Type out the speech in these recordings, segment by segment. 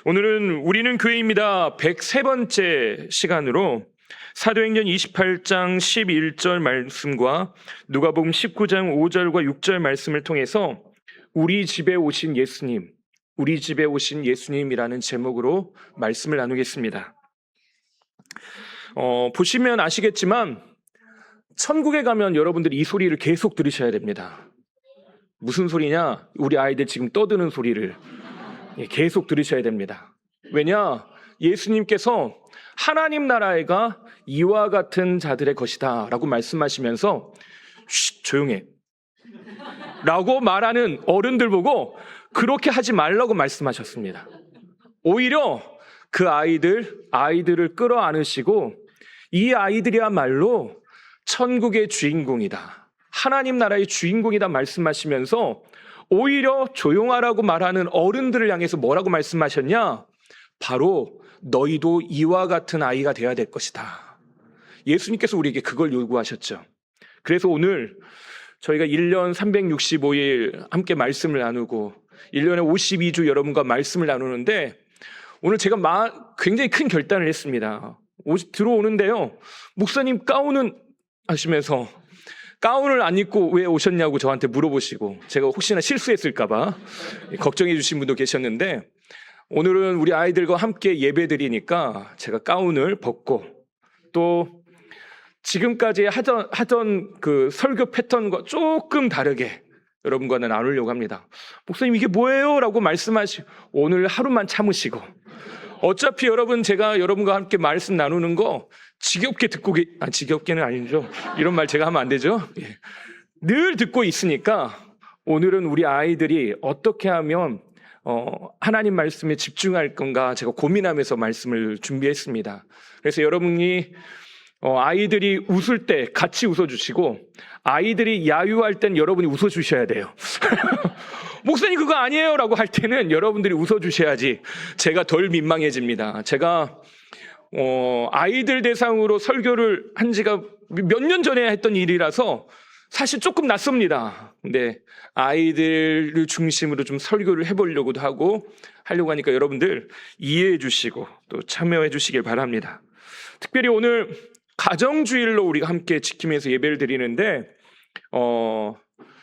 오늘은 우리는 교회입니다. 103번째 시간으로 사도행전 28장 11절 말씀과 누가복음 19장 5절과 6절 말씀을 통해서 우리 집에 오신 예수님, 우리 집에 오신 예수님이라는 제목으로 말씀을 나누겠습니다. 보시면 아시겠지만 천국에 가면 여러분들이 이 소리를 계속 들으셔야 됩니다. 무슨 소리냐? 우리 아이들 지금 떠드는 소리를 계속 들으셔야 됩니다. 왜냐? 예수님께서 하나님 나라가 이와 같은 자들의 것이다 라고 말씀하시면서 쉿, 조용해 라고 말하는 어른들 보고 그렇게 하지 말라고 말씀하셨습니다. 오히려 그 아이들을 끌어안으시고 이 아이들이야말로 천국의 주인공이다, 하나님 나라의 주인공이다 말씀하시면서 오히려 조용하라고 말하는 어른들을 향해서 뭐라고 말씀하셨냐? 바로 너희도 이와 같은 아이가 되어야 될 것이다. 예수님께서 우리에게 그걸 요구하셨죠. 그래서 오늘 저희가 1년 365일 함께 말씀을 나누고 1년에 52주 여러분과 말씀을 나누는데 오늘 제가 굉장히 큰 결단을 했습니다. 들어오는데요, 목사님 가운은 하시면서 가운을 안 입고 왜 오셨냐고 저한테 물어보시고 제가 혹시나 실수했을까봐 걱정해 주신 분도 계셨는데 오늘은 우리 아이들과 함께 예배 드리니까 제가 가운을 벗고 또 지금까지 하던 그 설교 패턴과 조금 다르게 여러분과는 나누려고 합니다. 목사님 이게 뭐예요? 라고 오늘 하루만 참으시고 어차피 제가 여러분과 함께 말씀 나누는 거 지겹게 지겹게는 아니죠. 이런 말 제가 하면 안 되죠. 늘 듣고 있으니까 오늘은 우리 아이들이 어떻게 하면 하나님 말씀에 집중할 건가 제가 고민하면서 말씀을 준비했습니다. 그래서 여러분이 아이들이 웃을 때 같이 웃어주시고 아이들이 야유할 땐 여러분이 웃어주셔야 돼요. 목사님 그거 아니에요 라고 할 때는 여러분들이 웃어주셔야지 제가 덜 민망해집니다. 제가 아이들 대상으로 설교를 한 지가 몇 년 전에 했던 일이라서 사실 조금 낯섭니다. 근데 아이들을 중심으로 좀 설교를 해보려고도 하려고 하니까 여러분들 이해해 주시고 또 참여해 주시길 바랍니다. 특별히 오늘 가정주일로 우리가 함께 지키면서 예배를 드리는데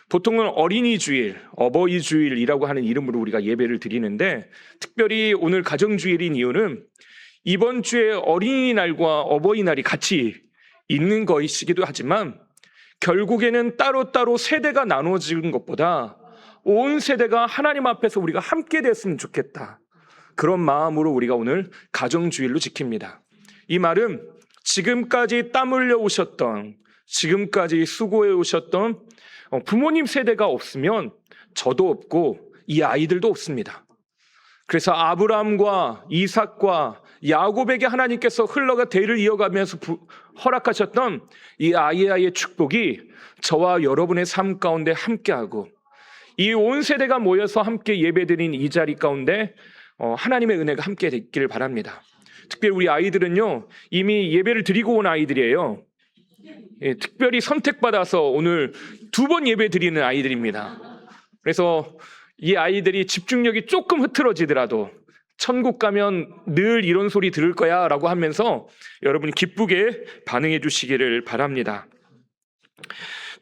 보통은 어린이 주일, 어버이 주일이라고 하는 이름으로 우리가 예배를 드리는데 특별히 오늘 가정주일인 이유는 이번 주에 어린이날과 어버이날이 같이 있는 것이기도 하지만 결국에는 따로따로 세대가 나눠진 것보다 온 세대가 하나님 앞에서 우리가 함께 됐으면 좋겠다. 그런 마음으로 우리가 오늘 가정주일로 지킵니다. 이 말은 지금까지 땀 흘려 오셨던, 지금까지 수고해 오셨던 부모님 세대가 없으면 저도 없고 이 아이들도 없습니다. 그래서 아브라함과 이삭과 야곱에게 하나님께서 흘러가 대를 이어가면서 허락하셨던 이 아이의 축복이 저와 여러분의 삶 가운데 함께하고 이 온 세대가 모여서 함께 예배드린 이 자리 가운데 하나님의 은혜가 함께 있기를 바랍니다. 특별히 우리 아이들은요 이미 예배를 드리고 온 아이들이에요. 특별히 선택받아서 오늘 2번 예배 드리는 아이들입니다. 그래서 이 아이들이 집중력이 조금 흐트러지더라도 천국 가면 늘 이런 소리 들을 거야 라고 하면서 여러분이 기쁘게 반응해 주시기를 바랍니다.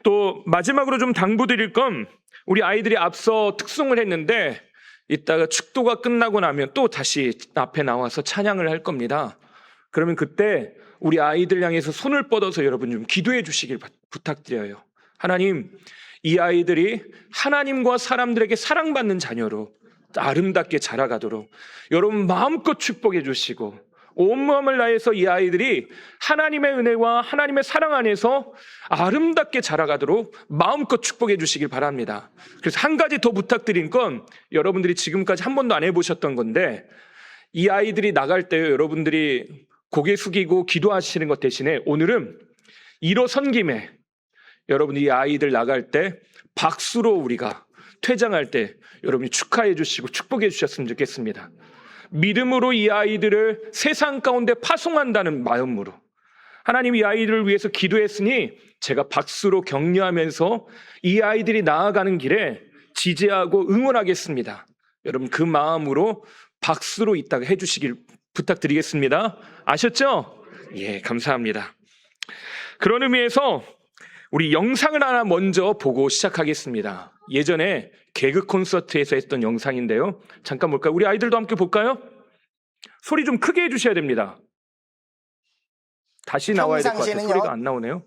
또 마지막으로 좀 당부드릴 건 우리 아이들이 앞서 특송을 했는데 이따가 축도가 끝나고 나면 또 다시 앞에 나와서 찬양을 할 겁니다. 그러면 그때 우리 아이들 향해서 손을 뻗어서 여러분 좀 기도해 주시길 부탁드려요. 하나님, 이 아이들이 하나님과 사람들에게 사랑받는 자녀로 아름답게 자라가도록 여러분 마음껏 축복해 주시고 온마음을 다해서 이 아이들이 하나님의 은혜와 하나님의 사랑 안에서 아름답게 자라가도록 마음껏 축복해 주시길 바랍니다. 그래서 한 가지 더 부탁드린 건 여러분들이 지금까지 한 번도 안 해보셨던 건데 이 아이들이 나갈 때 여러분들이 고개 숙이고 기도하시는 것 대신에 오늘은 일어선 김에 여러분이 이 아이들 나갈 때 박수로 우리가 퇴장할 때 여러분이 축하해 주시고 축복해 주셨으면 좋겠습니다. 믿음으로 이 아이들을 세상 가운데 파송한다는 마음으로 하나님 이 아이들을 위해서 기도했으니 제가 박수로 격려하면서 이 아이들이 나아가는 길에 지지하고 응원하겠습니다. 여러분 그 마음으로 박수로 이따가 해주시길 부탁드리겠습니다. 아셨죠? 예, 감사합니다. 그런 의미에서 우리 영상을 하나 먼저 보고 시작하겠습니다. 예전에 개그 콘서트에서 했던 영상인데요. 잠깐 볼까요? 우리 아이들도 함께 볼까요? 소리 좀 크게 해주셔야 됩니다. 다시 나와야 될 것 같아요. 소리가 안 나오네요.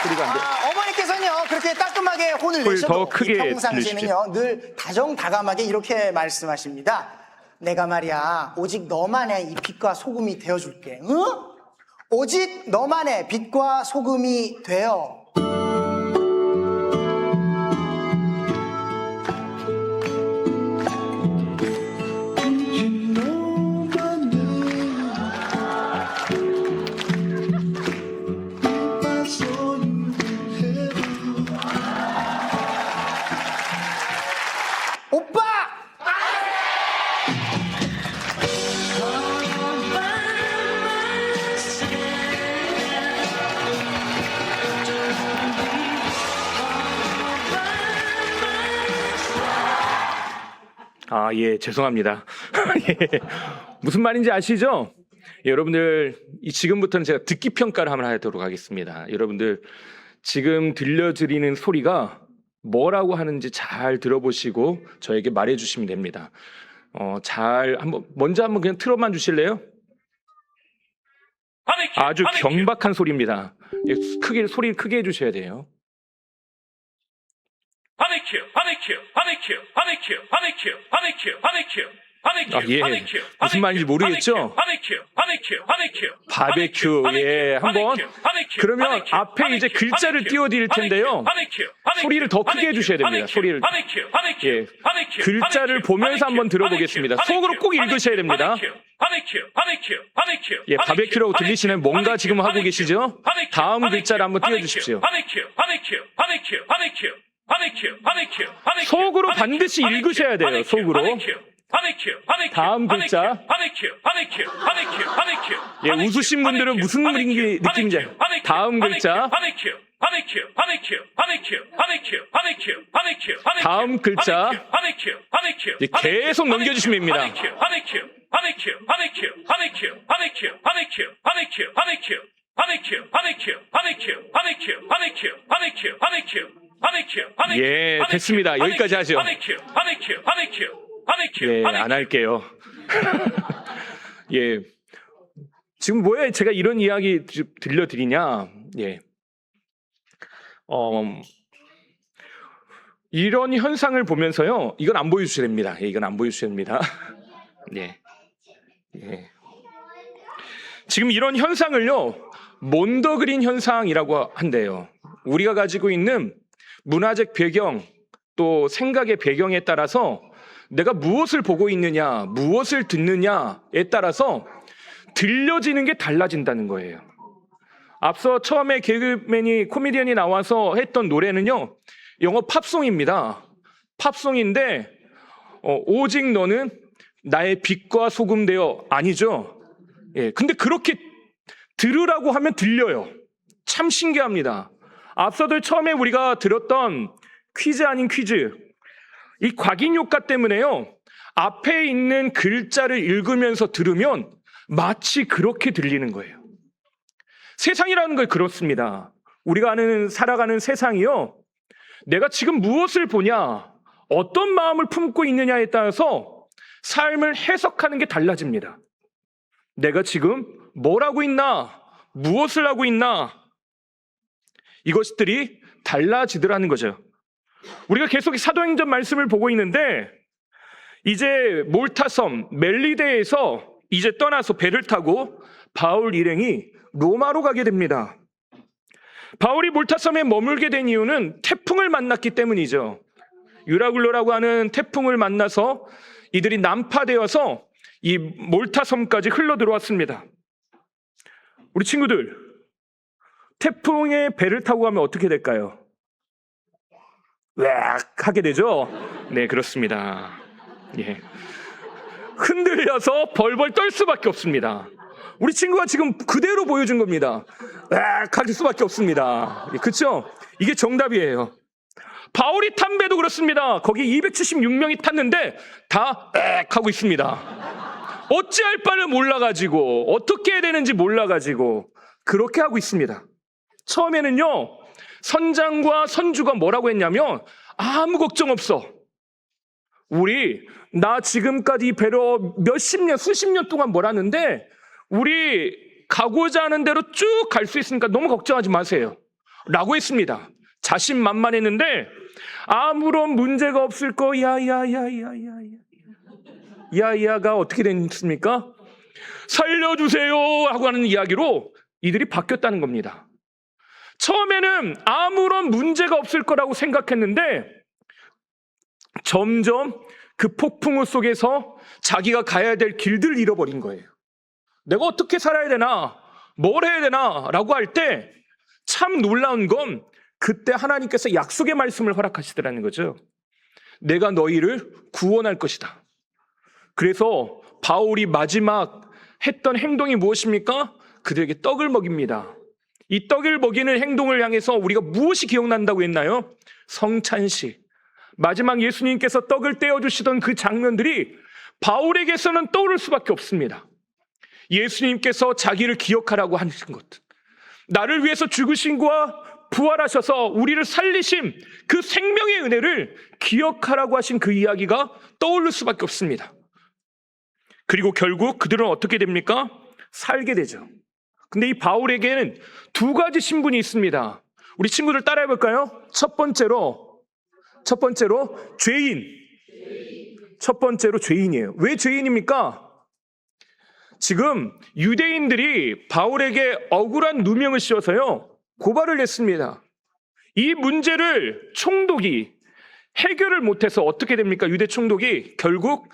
소리가 안 돼. 어머니께서는요 그렇게 따끔하게 혼을 내셔도 더 크게 평상시에는요 늘 다정다감하게 이렇게 말씀하십니다. 내가 말이야 오직 너만의 이 빛과 소금이 되어줄게. 응? 오직 너만의 빛과 소금이 되어. 오빠! 아, 예, 죄송합니다. 예, 무슨 말인지 아시죠? 예, 여러분들, 지금부터는 제가 듣기 평가를 한번 하도록 하겠습니다. 여러분들, 지금 들려드리는 소리가 뭐라고 하는지 잘 들어보시고 저에게 말해주시면 됩니다. 먼저 한번 그냥 틀어만 주실래요? 아주 경박한 소리입니다. 예, 소리를 크게 해주셔야 돼요. 예, 무슨 말인지 모르겠죠? 바베큐, 예, 한번. 그러면 앞에 이제 글자를 띄워드릴 텐데요. 소리를 더 크게 해주셔야 됩니다. 소리를. 예, 글자를 보면서 한번 들어보겠습니다. 속으로 꼭 읽으셔야 됩니다. 예, 바베큐라고 들리시나요? 뭔가 지금 하고 계시죠? 다음 글자를 한번 띄워주십시오. 속으로 반드시 읽으셔야 돼요. 속으로. 다음 글자. 예, 웃으신 분들은 무슨 느낌인지. 다음 글자. 다음 글자. 예, 계속 넘겨주시면 됩니다. 예, 됐습니다. 여기까지 하죠. 예, 안 할게요. 예. 지금 왜 제가 이런 이야기 들려드리냐? 예. 이런 현상을 보면서요. 이건 안 보여주셔야 됩니다. 예, 이건 안 보여주셔야 됩니다. 예. 예. 지금 이런 현상을요. 몬더그린 현상이라고 한대요. 우리가 가지고 있는 문화적 배경, 또 생각의 배경에 따라서 내가 무엇을 보고 있느냐, 무엇을 듣느냐에 따라서 들려지는 게 달라진다는 거예요. 앞서 처음에 코미디언이 나와서 했던 노래는요, 영어 팝송입니다. 팝송인데, 오직 너는 나의 빛과 소금 되어, 아니죠? 예, 근데 그렇게 들으라고 하면 들려요. 참 신기합니다. 앞서도 처음에 우리가 들었던 퀴즈 아닌 퀴즈, 이 각인 효과 때문에요. 앞에 있는 글자를 읽으면서 들으면 마치 그렇게 들리는 거예요. 세상이라는 건 그렇습니다. 우리가 살아가는 세상이요. 내가 지금 무엇을 보냐, 어떤 마음을 품고 있느냐에 따라서 삶을 해석하는 게 달라집니다. 내가 지금 뭘 하고 있나, 무엇을 하고 있나, 이것들이 달라지더라는 거죠. 우리가 계속 사도행전 말씀을 보고 있는데 이제 몰타섬 멜리데에서 이제 떠나서 배를 타고 바울 일행이 로마로 가게 됩니다. 바울이 몰타섬에 머물게 된 이유는 태풍을 만났기 때문이죠. 유라굴로라고 하는 태풍을 만나서 이들이 난파되어서 이 몰타섬까지 흘러 들어왔습니다. 우리 친구들, 태풍에 배를 타고 가면 어떻게 될까요? 으악 하게 되죠? 네, 그렇습니다. 예. 흔들려서 벌벌 떨 수밖에 없습니다. 우리 친구가 지금 그대로 보여준 겁니다. 으악 할 수밖에 없습니다. 예, 그렇죠? 이게 정답이에요. 바울이 탄 배도 그렇습니다. 거기 276명이 탔는데 다 빽 하고 있습니다. 어찌할 바를 몰라가지고 어떻게 해야 되는지 몰라가지고 그렇게 하고 있습니다. 처음에는요, 선장과 선주가 뭐라고 했냐면 아무 걱정 없어. 나 지금까지 이 배로 몇십 년, 수십 년 동안 몰았는데 우리 가고자 하는 대로 쭉 갈 수 있으니까 너무 걱정하지 마세요. 라고 했습니다. 자신만만했는데 아무런 문제가 없을 거 야야가 어떻게 됐습니까? 살려주세요 하고 하는 이야기로 이들이 바뀌었다는 겁니다. 처음에는 아무런 문제가 없을 거라고 생각했는데 점점 그 폭풍우 속에서 자기가 가야 될 길들을 잃어버린 거예요. 내가 어떻게 살아야 되나, 뭘 해야 되나 라고 할 때 참 놀라운 건 그때 하나님께서 약속의 말씀을 허락하시더라는 거죠. 내가 너희를 구원할 것이다. 그래서 바울이 마지막 했던 행동이 무엇입니까? 그들에게 떡을 먹입니다. 이 떡을 먹이는 행동을 향해서 우리가 무엇이 기억난다고 했나요? 성찬식. 마지막 예수님께서 떡을 떼어주시던 그 장면들이 바울에게서는 떠오를 수밖에 없습니다. 예수님께서 자기를 기억하라고 하신 것, 나를 위해서 죽으신 것과 부활하셔서 우리를 살리심, 그 생명의 은혜를 기억하라고 하신 그 이야기가 떠오를 수밖에 없습니다. 그리고 결국 그들은 어떻게 됩니까? 살게 되죠. 근데 이 바울에게는 두 가지 신분이 있습니다. 우리 친구들 따라해 볼까요? 첫 번째로 죄인. 첫 번째로 죄인이에요. 왜 죄인입니까? 지금 유대인들이 바울에게 억울한 누명을 씌워서요, 고발을 했습니다. 이 문제를 총독이 해결을 못해서 어떻게 됩니까? 유대 총독이 결국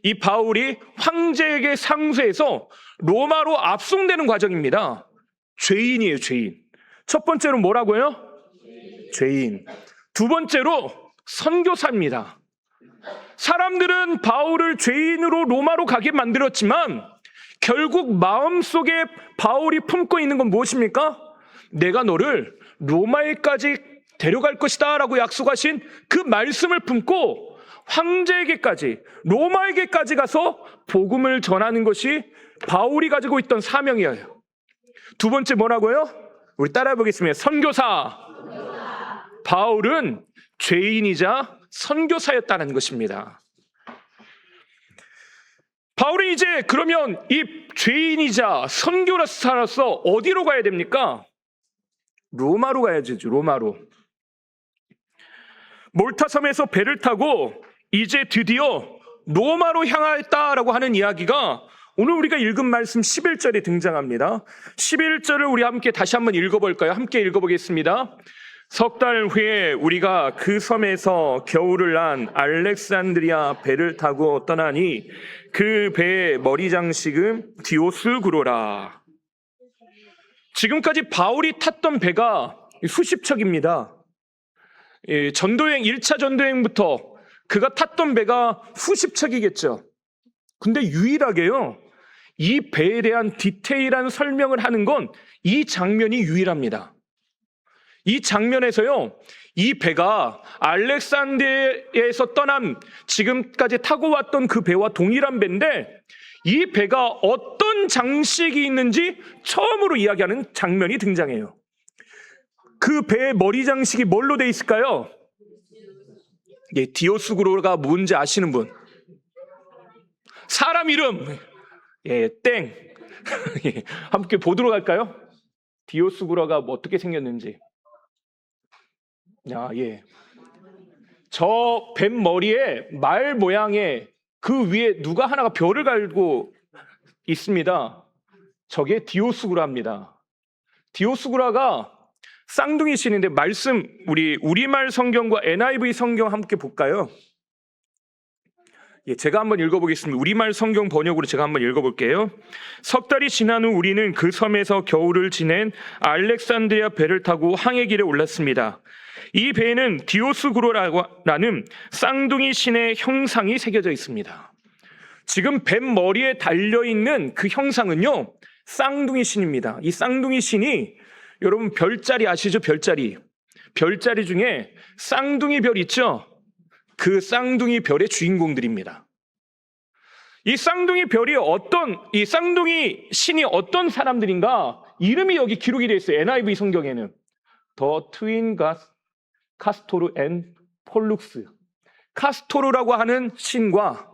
이 바울이 황제에게 상소해서 로마로 압송되는 과정입니다. 죄인이에요, 죄인. 첫 번째로 뭐라고요? 죄인. 두 번째로 선교사입니다. 사람들은 바울을 죄인으로 로마로 가게 만들었지만 결국 마음속에 바울이 품고 있는 건 무엇입니까? 내가 너를 로마에까지 데려갈 것이다 라고 약속하신 그 말씀을 품고 황제에게까지, 로마에게까지 가서 복음을 전하는 것이 바울이 가지고 있던 사명이에요. 두 번째 뭐라고요? 우리 따라해 보겠습니다. 선교사. 바울은 죄인이자 선교사였다는 것입니다. 바울은 이제 그러면 이 죄인이자 선교사로서 어디로 가야 됩니까? 로마로 가야죠. 로마로. 몰타 섬에서 배를 타고 이제 드디어 로마로 향하였다라고 하는 이야기가 오늘 우리가 읽은 말씀 11절에 등장합니다. 11절을 우리 함께 다시 한번 읽어볼까요? 함께 읽어보겠습니다. 석 달 후에 우리가 그 섬에서 겨울을 난 알렉산드리아 배를 타고 떠나니 그 배의 머리 장식은 디오스구로라. 지금까지 바울이 탔던 배가 수십 척입니다. 전도여행 1차 전도여행부터 그가 탔던 배가 수십 척이겠죠. 근데 유일하게요, 이 배에 대한 디테일한 설명을 하는 건 이 장면이 유일합니다. 이 장면에서요, 이 배가 알렉산드리아에서 떠난 지금까지 타고 왔던 그 배와 동일한 배인데 이 배가 어떤 장식이 있는지 처음으로 이야기하는 장면이 등장해요. 그 배의 머리 장식이 뭘로 돼 있을까요? 예, 디오스구로가 뭔지 아시는 분? 사람 이름. 예, 땡. 예, 함께 보도록 할까요? 디오스구로가 뭐 어떻게 생겼는지. 예. 저 뱀 머리에 말 모양의 그 위에 누가 하나가 별을 갈고 있습니다. 저게 디오스구라입니다. 디오스구라가 쌍둥이 신인데 말씀 우리 우리말 성경과 NIV 성경 함께 볼까요? 예, 제가 한번 읽어보겠습니다. 우리말 성경 번역으로 제가 한번 읽어볼게요. 석 달이 지난 후 우리는 그 섬에서 겨울을 지낸 알렉산드리아 배를 타고 항해 길에 올랐습니다. 이 배에는 디오스구로라는 쌍둥이 신의 형상이 새겨져 있습니다. 지금 뱀 머리에 달려있는 그 형상은요, 쌍둥이 신입니다. 이 쌍둥이 신이 여러분 별자리 아시죠? 별자리. 별자리 중에 쌍둥이 별 있죠? 그 쌍둥이 별의 주인공들입니다. 이 쌍둥이 신이 어떤 사람들인가? 이름이 여기 기록이 되어 있어요. NIV 성경에는. 더 트윈 카스토르 앤 폴룩스. 카스토르라고 하는 신과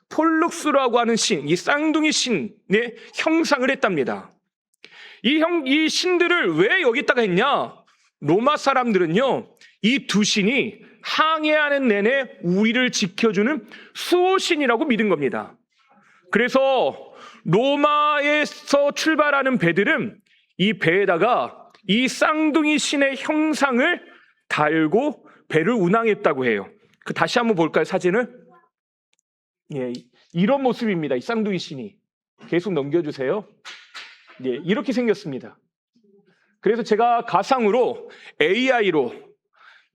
폴룩스라고 하는 신, 이 쌍둥이 신의 형상을 했답니다. 이 신들을 왜 여기다가 했냐? 로마 사람들은요, 이 두 신이 항해하는 내내 우리를 지켜주는 수호신이라고 믿은 겁니다. 그래서 로마에서 출발하는 배들은 이 배에다가 이 쌍둥이 신의 형상을 달고 배를 운항했다고 해요. 다시 한번 볼까요, 사진을? 예, 이런 모습입니다. 이 쌍둥이 신이. 계속 넘겨주세요. 예, 이렇게 생겼습니다. 그래서 제가 가상으로 AI로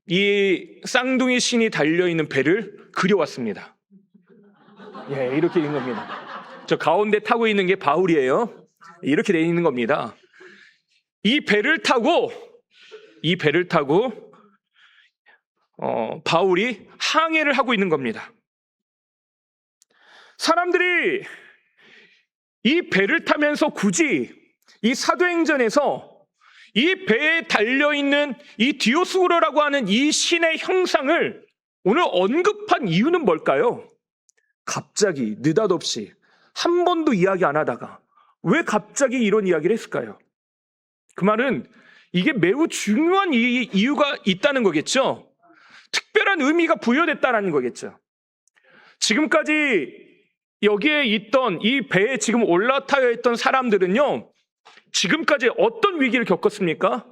이 쌍둥이 신이 달려있는 배를 그려왔습니다. 예, 이렇게 된 겁니다. 저 가운데 타고 있는 게 바울이에요. 이렇게 되어 있는 겁니다. 이 배를 타고 바울이 항해를 하고 있는 겁니다. 사람들이 이 배를 타면서 굳이 이 사도행전에서 이 배에 달려있는 이 디오스구로라고 하는 이 신의 형상을 오늘 언급한 이유는 뭘까요? 갑자기 느닷없이 한 번도 이야기 안 하다가 왜 갑자기 이런 이야기를 했을까요? 그 말은 이게 매우 중요한 이유가 있다는 거겠죠? 특별한 의미가 부여됐다는 거겠죠? 지금까지 여기에 있던 이 배에 지금 올라타여 있던 사람들은요, 지금까지 어떤 위기를 겪었습니까?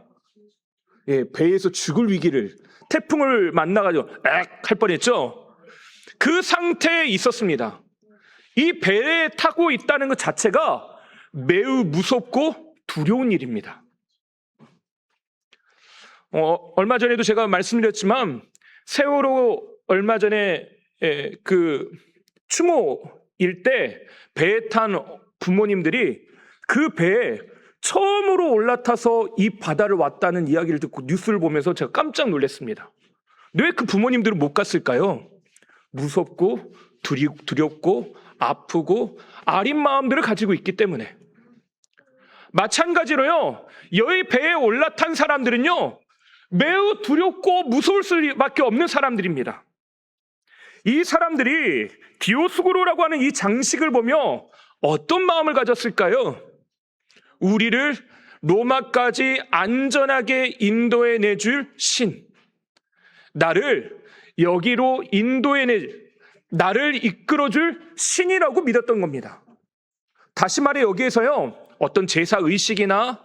예, 배에서 죽을 위기를, 태풍을 만나가지고 할 뻔했죠? 그 상태에 있었습니다. 이 배에 타고 있다는 것 자체가 매우 무섭고 두려운 일입니다. 얼마 전에도 제가 말씀드렸지만 세월호 얼마 전에 그 추모일 때 배에 탄 부모님들이 그 배에 처음으로 올라타서 이 바다를 왔다는 이야기를 듣고 뉴스를 보면서 제가 깜짝 놀랐습니다. 왜 그 부모님들은 못 갔을까요? 무섭고 두렵고 아프고 아린 마음들을 가지고 있기 때문에. 마찬가지로요, 여기 배에 올라탄 사람들은요, 매우 두렵고 무서울 수밖에 없는 사람들입니다. 이 사람들이 디오스구로라고 하는 이 장식을 보며 어떤 마음을 가졌을까요? 우리를 로마까지 안전하게 인도해 내줄 신, 나를 여기로 나를 이끌어줄 신이라고 믿었던 겁니다. 다시 말해 여기에서요, 어떤 제사 의식이나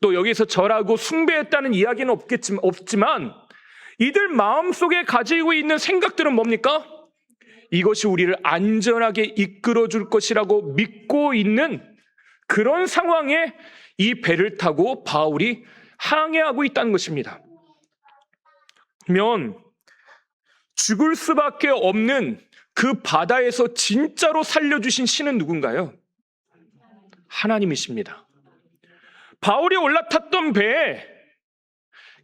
또 여기서 절하고 숭배했다는 이야기는 없지만 이들 마음속에 가지고 있는 생각들은 뭡니까? 이것이 우리를 안전하게 이끌어줄 것이라고 믿고 있는 그런 상황에 이 배를 타고 바울이 항해하고 있다는 것입니다. 그러면 죽을 수밖에 없는 그 바다에서 진짜로 살려주신 신은 누군가요? 하나님이십니다. 바울이 올라탔던 배에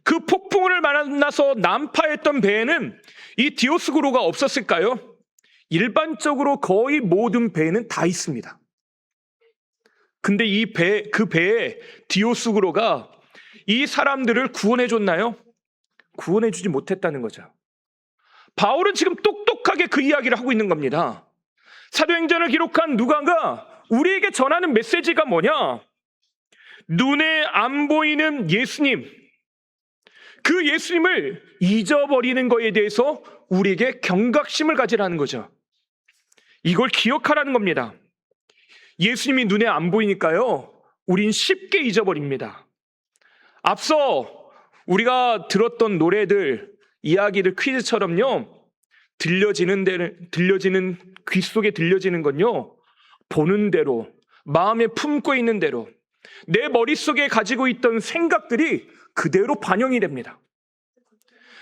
그 폭풍을 만나서 난파했던 배에는 이 디오스구로가 없었을까요? 일반적으로 거의 모든 배에는 다 있습니다. 근데 그 배에 디오스구로가 이 사람들을 구원해 줬나요? 구원해 주지 못했다는 거죠. 바울은 지금 똑똑하게 그 이야기를 하고 있는 겁니다. 사도행전을 기록한 누가가 우리에게 전하는 메시지가 뭐냐? 눈에 안 보이는 예수님, 그 예수님을 잊어버리는 것에 대해서 우리에게 경각심을 가지라는 거죠. 이걸 기억하라는 겁니다. 예수님이 눈에 안 보이니까요, 우린 쉽게 잊어버립니다. 앞서 우리가 들었던 노래들, 이야기들, 퀴즈처럼요, 들려지는 귀 속에 들려지는 건요, 보는 대로, 마음에 품고 있는 대로, 내 머릿속에 가지고 있던 생각들이 그대로 반영이 됩니다.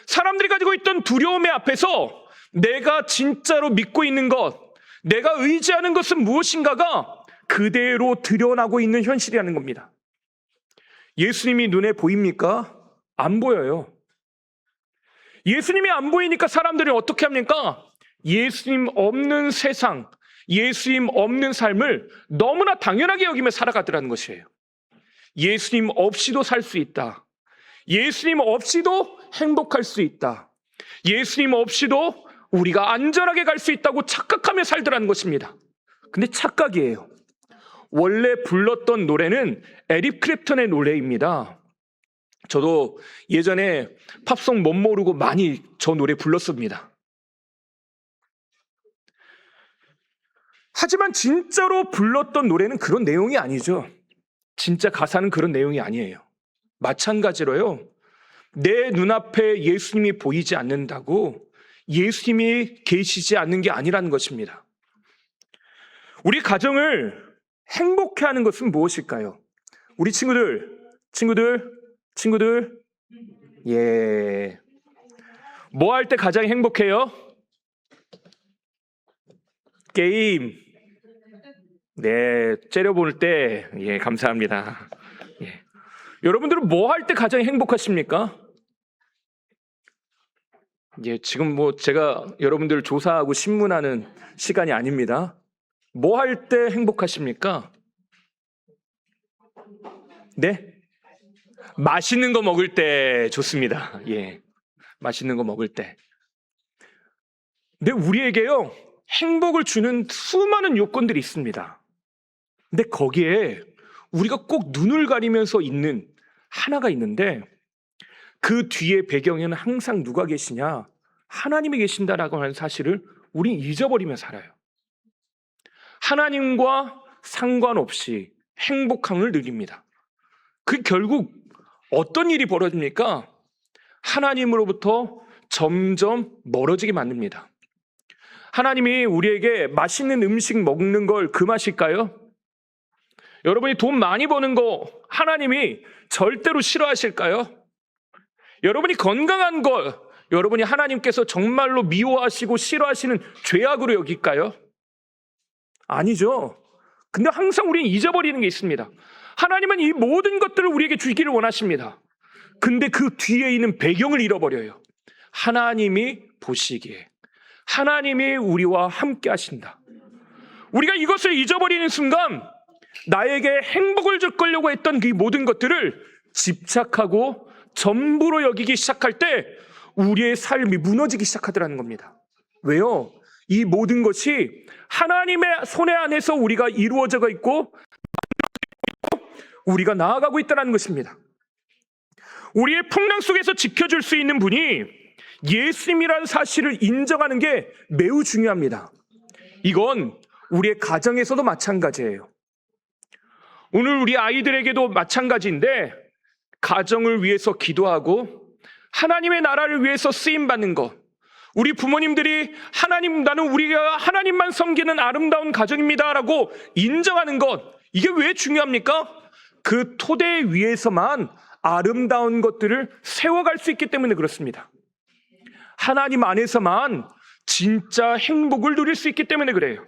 사람들이 가지고 있던 두려움의 앞에서 내가 진짜로 믿고 있는 것, 내가 의지하는 것은 무엇인가가 그대로 드러나고 있는 현실이라는 겁니다. 예수님이 눈에 보입니까? 안 보여요. 예수님이 안 보이니까 사람들이 어떻게 합니까? 예수님 없는 세상, 예수님 없는 삶을 너무나 당연하게 여기며 살아가더라는 것이에요. 예수님 없이도 살 수 있다. 예수님 없이도 행복할 수 있다. 예수님 없이도 우리가 안전하게 갈 수 있다고 착각하며 살더라는 것입니다. 근데 착각이에요. 원래 불렀던 노래는 에릭 클랩턴의 노래입니다. 저도 예전에 팝송 못 모르고 많이 저 노래 불렀습니다. 하지만 진짜로 불렀던 노래는 그런 내용이 아니죠. 진짜 가사는 그런 내용이 아니에요. 마찬가지로요. 내 눈앞에 예수님이 보이지 않는다고 예수님이 계시지 않는 게 아니라는 것입니다. 우리 가정을 행복해 하는 것은 무엇일까요? 우리 친구들, 예. 뭐 할 때 가장 행복해요? 게임. 네, 째려볼 때, 예, 감사합니다. 예. 여러분들은 뭐 할 때 가장 행복하십니까? 예, 지금 뭐 제가 여러분들을 조사하고 신문하는 시간이 아닙니다. 뭐 할 때 행복하십니까? 네? 맛있는 거 먹을 때 좋습니다. 예. 맛있는 거 먹을 때. 근데 우리에게요, 행복을 주는 수많은 요건들이 있습니다. 근데 거기에 우리가 꼭 눈을 가리면서 있는 하나가 있는데 그 뒤에 배경에는 항상 누가 계시냐? 하나님이 계신다라고 하는 사실을 우린 잊어버리며 살아요. 하나님과 상관없이 행복함을 누립니다. 그 결국 어떤 일이 벌어집니까? 하나님으로부터 점점 멀어지게 만듭니다. 하나님이 우리에게 맛있는 음식 먹는 걸 금하실까요? 여러분이 돈 많이 버는 거 하나님이 절대로 싫어하실까요? 여러분이 건강한 거 여러분이 하나님께서 정말로 미워하시고 싫어하시는 죄악으로 여길까요? 아니죠. 근데 항상 우리는 잊어버리는 게 있습니다. 하나님은 이 모든 것들을 우리에게 주기를 원하십니다. 근데 그 뒤에 있는 배경을 잃어버려요. 하나님이 보시기에 하나님이 우리와 함께 하신다. 우리가 이것을 잊어버리는 순간 나에게 행복을 주려고 했던 그 모든 것들을 집착하고 전부로 여기기 시작할 때 우리의 삶이 무너지기 시작하더라는 겁니다. 왜요? 이 모든 것이 하나님의 손에 안에서 우리가 이루어져 있고 우리가 나아가고 있다는 것입니다. 우리의 풍랑 속에서 지켜줄 수 있는 분이 예수님이라는 사실을 인정하는 게 매우 중요합니다. 이건 우리의 가정에서도 마찬가지예요. 오늘 우리 아이들에게도 마찬가지인데 가정을 위해서 기도하고 하나님의 나라를 위해서 쓰임받는 것, 우리 부모님들이 나는 우리가 하나님만 섬기는 아름다운 가정입니다라고 인정하는 것, 이게 왜 중요합니까? 그 토대 위에서만 아름다운 것들을 세워갈 수 있기 때문에 그렇습니다. 하나님 안에서만 진짜 행복을 누릴 수 있기 때문에 그래요.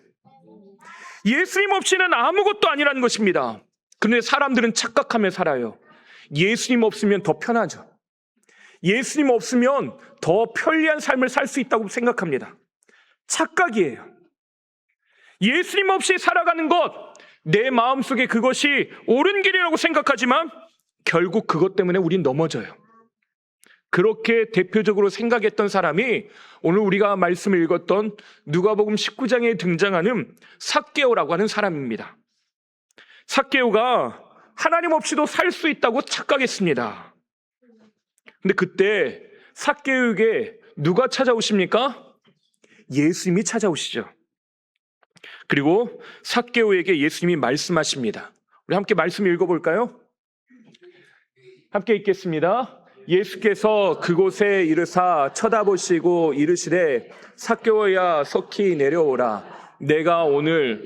예수님 없이는 아무것도 아니라는 것입니다. 그런데 사람들은 착각하며 살아요. 예수님 없으면 더 편하죠. 예수님 없으면 더 편리한 삶을 살 수 있다고 생각합니다. 착각이에요. 예수님 없이 살아가는 것, 내 마음속에 그것이 옳은 길이라고 생각하지만 결국 그것 때문에 우린 넘어져요. 그렇게 대표적으로 생각했던 사람이 오늘 우리가 말씀을 읽었던 누가복음 19장에 등장하는 삭개오라고 하는 사람입니다. 삭개오가 하나님 없이도 살 수 있다고 착각했습니다. 근데 그때 삭개오에게 누가 찾아오십니까? 예수님이 찾아오시죠. 그리고 삭개오에게 예수님이 말씀하십니다. 우리 함께 말씀 읽어볼까요? 함께 읽겠습니다. 예수께서 그곳에 이르사 쳐다보시고 이르시되 삭개오야 속히 내려오라. 내가 오늘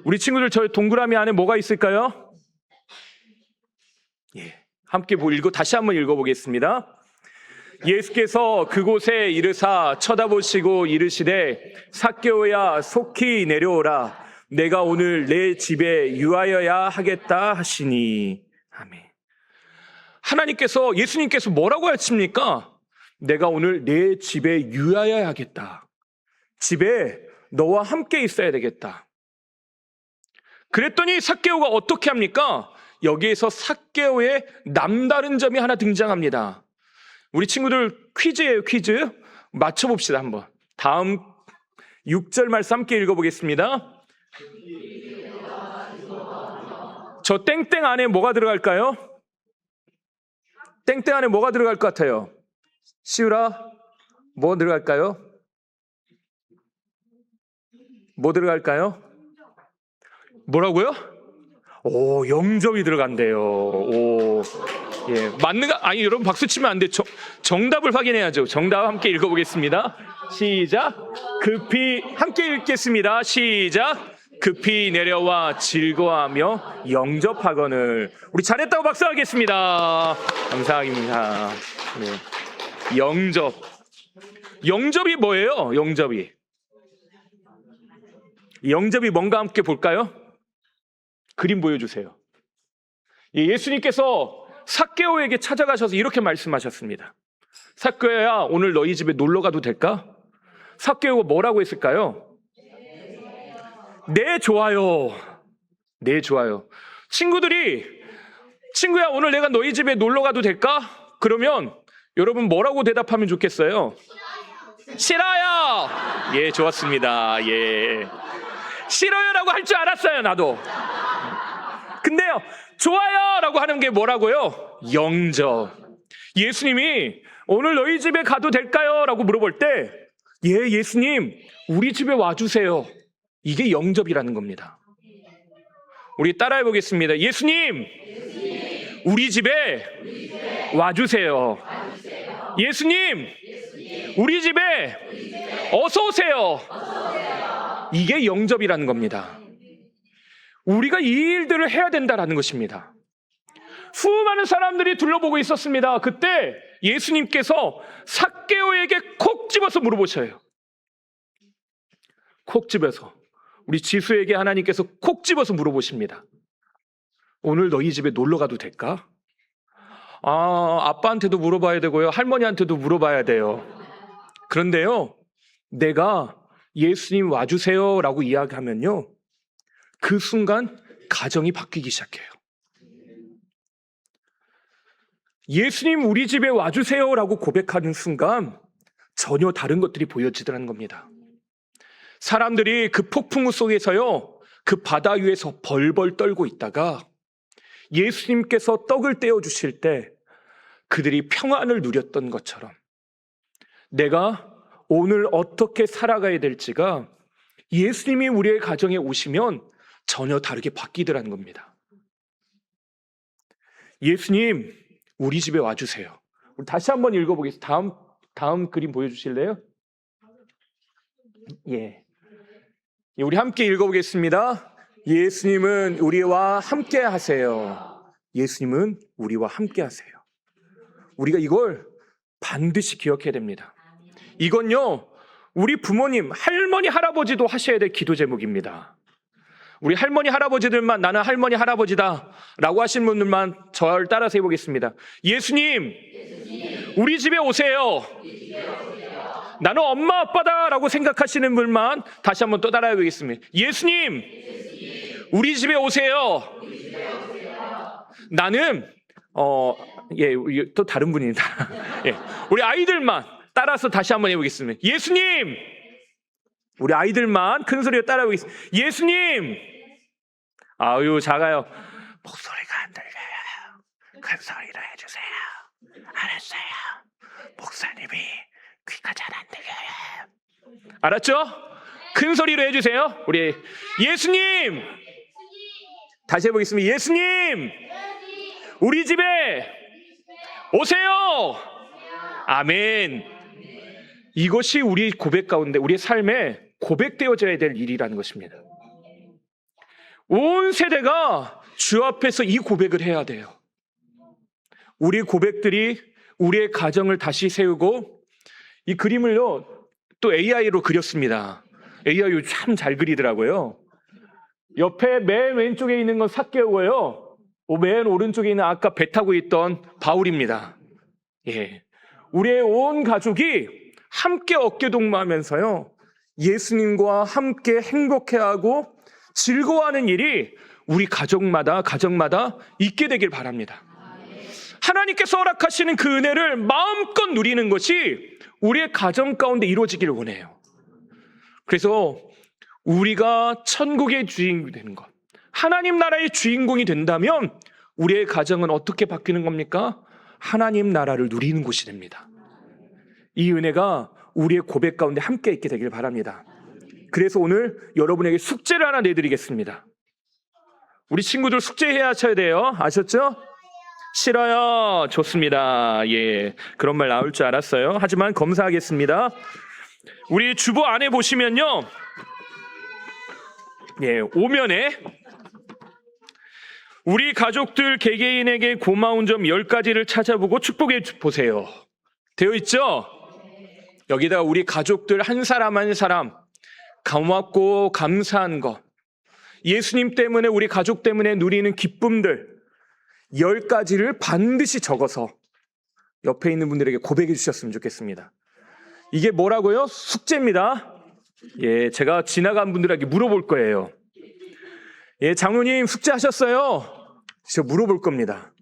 우리 친구들 저희 동그라미 안에 뭐가 있을까요? 예, 함께 다시 한번 읽어보겠습니다. 예수께서 그곳에 이르사 쳐다보시고 이르시되 삭개오야 속히 내려오라. 내가 오늘 내 집에 유하여야 하겠다 하시니. 아멘. 하나님께서, 예수님께서 뭐라고 하십니까? 내가 오늘 내 집에 유하여야겠다. 집에 너와 함께 있어야 되겠다. 그랬더니 삭개오가 어떻게 합니까? 여기에서 삭개오의 남다른 점이 하나 등장합니다. 우리 친구들 퀴즈예요, 퀴즈. 맞춰봅시다, 한번. 다음 6절 말씀 함께 읽어보겠습니다. 저 땡땡 안에 뭐가 들어갈까요? 땡땡 안에 뭐가 들어갈 것 같아요? 시우라, 뭐 들어갈까요? 뭐 들어갈까요? 뭐라고요? 오, 영접이 들어간대요. 오, 예, 맞는가? 아니, 여러분 박수 치면 안 돼. 정답을 확인해야죠. 정답 함께 읽어보겠습니다. 시작. 급히 함께 읽겠습니다. 시작. 급히 내려와 즐거워하며 영접하거늘. 우리 잘했다고 박수하겠습니다. 감사합니다. 네. 영접. 영접이 뭐예요? 영접이. 영접이 뭔가 함께 볼까요? 그림 보여주세요. 예수님께서 삭개오에게 찾아가셔서 이렇게 말씀하셨습니다. 삭개오야, 오늘 너희 집에 놀러 가도 될까? 삭개오가 뭐라고 했을까요? 네, 좋아요. 네, 좋아요. 친구야, 오늘 내가 너희 집에 놀러 가도 될까? 그러면 여러분 뭐라고 대답하면 좋겠어요? 싫어요. 예, 좋았습니다. 예. 싫어요라고 할 줄 알았어요, 나도. 근데요, 좋아요라고 하는 게 뭐라고요? 영접. 예수님이 오늘 너희 집에 가도 될까요? 라고 물어볼 때, 예, 예수님, 우리 집에 와주세요. 이게 영접이라는 겁니다. 우리 따라해 보겠습니다. 예수님, 우리 집에 와주세요. 예수님, 우리 집에 어서 오세요. 이게 영접이라는 겁니다. 우리가 이 일들을 해야 된다라는 것입니다. 수많은 사람들이 둘러보고 있었습니다. 그때 예수님께서 삭개오에게 콕 집어서 물어보셔요. 콕 집어서. 우리 지수에게 하나님께서 콕 집어서 물어보십니다. 오늘 너희 집에 놀러 가도 될까? 아빠한테도 물어봐야 되고요. 할머니한테도 물어봐야 돼요. 그런데요, 내가 예수님 와주세요 라고 이야기하면요, 그 순간 가정이 바뀌기 시작해요. 예수님 우리 집에 와주세요 라고 고백하는 순간 전혀 다른 것들이 보여지더라는 겁니다. 사람들이 그 폭풍우 속에서요, 그 바다 위에서 벌벌 떨고 있다가 예수님께서 떡을 떼어주실 때 그들이 평안을 누렸던 것처럼 내가 오늘 어떻게 살아가야 될지가 예수님이 우리의 가정에 오시면 전혀 다르게 바뀌더라는 겁니다. 예수님, 우리 집에 와주세요. 우리 다시 한번 읽어보겠습니다. 다음 그림 보여주실래요? 예. 우리 함께 읽어보겠습니다. 예수님은 우리와 함께 하세요. 예수님은 우리와 함께 하세요. 우리가 이걸 반드시 기억해야 됩니다. 이건요, 우리 부모님, 할머니, 할아버지도 하셔야 될 기도 제목입니다. 우리 할머니, 할아버지들만 나는 할머니, 할아버지다 라고 하신 분들만 저를 따라서 해보겠습니다. 예수님, 우리 집에 오세요. 나는 엄마, 아빠다 라고 생각하시는 분만 다시 한번 또 따라해 보겠습니다. 예수님, 우리 집에 오세요. 나는 또 다른 분입니다. 예, 우리 아이들만 따라서 다시 한번 해보겠습니다. 예수님, 우리 아이들만 큰 소리로 따라해 보겠습니다. 예수님, 아유 작아요. 목소리가 안 들려요. 큰 소리로 해주세요. 알았어요. 목사님이 귀가 잘 안 들려요. 알았죠? 큰 소리로 해주세요. 우리 예수님, 다시 해보겠습니다. 예수님, 우리 집에 오세요. 아멘. 이것이 우리 고백 가운데, 우리의 삶에 고백되어져야 될 일이라는 것입니다. 온 세대가 주 앞에서 이 고백을 해야 돼요. 우리 고백들이 우리의 가정을 다시 세우고, 이 그림을요 또 AI로 그렸습니다. AI 참 잘 그리더라고요. 옆에 맨 왼쪽에 있는 건 삭개오고요, 맨 오른쪽에 있는 아까 배 타고 있던 바울입니다. 예. 우리의 온 가족이 함께 어깨동무하면서요, 예수님과 함께 행복해하고 즐거워하는 일이 우리 가정마다 있게 되길 바랍니다. 하나님께서 허락하시는 그 은혜를 마음껏 누리는 것이 우리의 가정 가운데 이루어지기를 원해요. 그래서 우리가 천국의 주인공이 되는 것, 하나님 나라의 주인공이 된다면 우리의 가정은 어떻게 바뀌는 겁니까? 하나님 나라를 누리는 곳이 됩니다. 이 은혜가 우리의 고백 가운데 함께 있게 되길 바랍니다. 그래서 오늘 여러분에게 숙제를 하나 내드리겠습니다. 우리 친구들 숙제해야 하셔야 돼요. 아셨죠? 싫어요. 좋습니다. 예, 그런 말 나올 줄 알았어요. 하지만 검사하겠습니다. 우리 주보 안에 보시면요, 예, 오면에 우리 가족들 개개인에게 고마운 점 10가지를 찾아보고 축복해 보세요. 되어 있죠? 여기다가 우리 가족들 한 사람 한 사람 고맙고 감사한 것, 예수님 때문에 우리 가족 때문에 누리는 기쁨들 10가지를 반드시 적어서 옆에 있는 분들에게 고백해 주셨으면 좋겠습니다. 이게 뭐라고요? 숙제입니다. 예, 제가 지나간 분들에게 물어볼 거예요. 예, 장로님 숙제하셨어요? 저 물어볼 겁니다.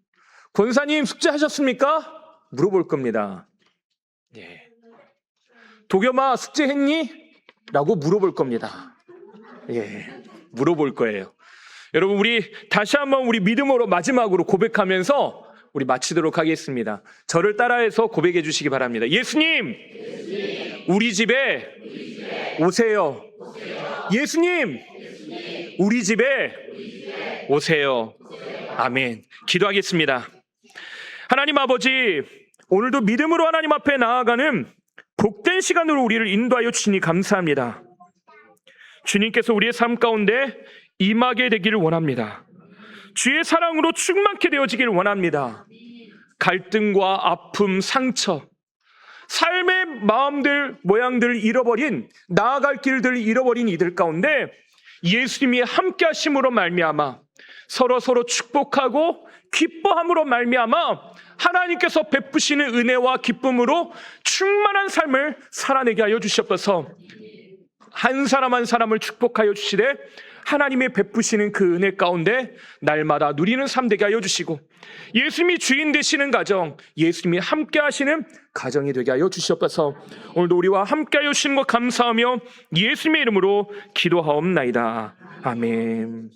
권사님 숙제하셨습니까? 물어볼 겁니다. 예. 도겸아 숙제했니? 라고 물어볼 겁니다. 예, 물어볼 거예요. 여러분, 우리 다시 한번 우리 믿음으로 마지막으로 고백하면서 우리 마치도록 하겠습니다. 저를 따라해서 고백해 주시기 바랍니다. 예수님, 우리 집에 오세요. 예수님, 우리 집에 오세요. 아멘. 기도하겠습니다. 하나님 아버지, 오늘도 믿음으로 하나님 앞에 나아가는 복된 시간으로 우리를 인도하여 주시니 감사합니다. 주님께서 우리의 삶 가운데 임하게 되기를 원합니다. 주의 사랑으로 충만케 되어지기를 원합니다. 갈등과 아픔, 상처, 삶의 마음들, 모양들을 잃어버린, 나아갈 길들을 잃어버린 이들 가운데 예수님이 함께 하심으로 말미암아 서로 축복하고 기뻐함으로 말미암아 하나님께서 베푸시는 은혜와 기쁨으로 충만한 삶을 살아내게 하여 주시옵소서. 한 사람 한 사람을 축복하여 주시되 하나님의 베푸시는 그 은혜 가운데 날마다 누리는 삶 되게 하여 주시고, 예수님이 주인 되시는 가정, 예수님이 함께 하시는 가정이 되게 하여 주시옵소서. 오늘도 우리와 함께 하여 주시는 것 감사하며 예수님의 이름으로 기도하옵나이다. 아멘.